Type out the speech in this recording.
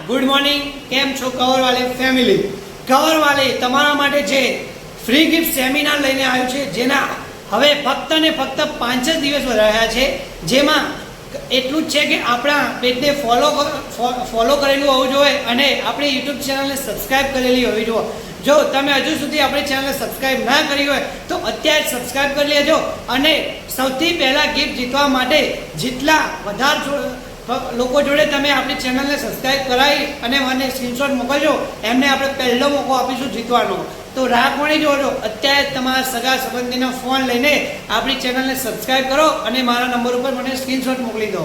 Good morning, કેમ છો કવરવાલે family? કવરવાલે તમારા માટે જે ફ્રી ગિફ્ટ સેમિનાર લઈને આવ્યું છે, જેના હવે ફક્ત ને ફક્ત 5 જ દિવસ રહ્યા છે. જેમાં એટલું જ છે કે આપણા પેજને ફોલો કરેલું હોવું જોઈએ અને આપણી યુટ્યુબ ચેનલને સબસ્ક્રાઈબ કરેલી હોવી જોઈએ. જો તમે હજુ સુધી આપણી ચેનલને સબસ્ક્રાઈબ ના કરી હોય તો અત્યારે જ સબસ્ક્રાઈબ કરી લેજો અને સૌથી પહેલાં ગિફ્ટ જીતવા માટે જેટલા વધારે લોકો જોડે તમે આપણી ચેનલને સબસ્ક્રાઈબ કરાવી અને મને સ્ક્રીનશોટ મોકલજો, એમને આપણે પહેલો મોકો આપીશું જીતવાનો. તો રાહ કોણી જોજો, અત્યારે તમારા સગા સંબંધીનો ફોન લઈને આપણી ચેનલને સબસ્ક્રાઈબ કરો અને મારા નંબર ઉપર મને સ્ક્રીનશોટ મોકલી દો.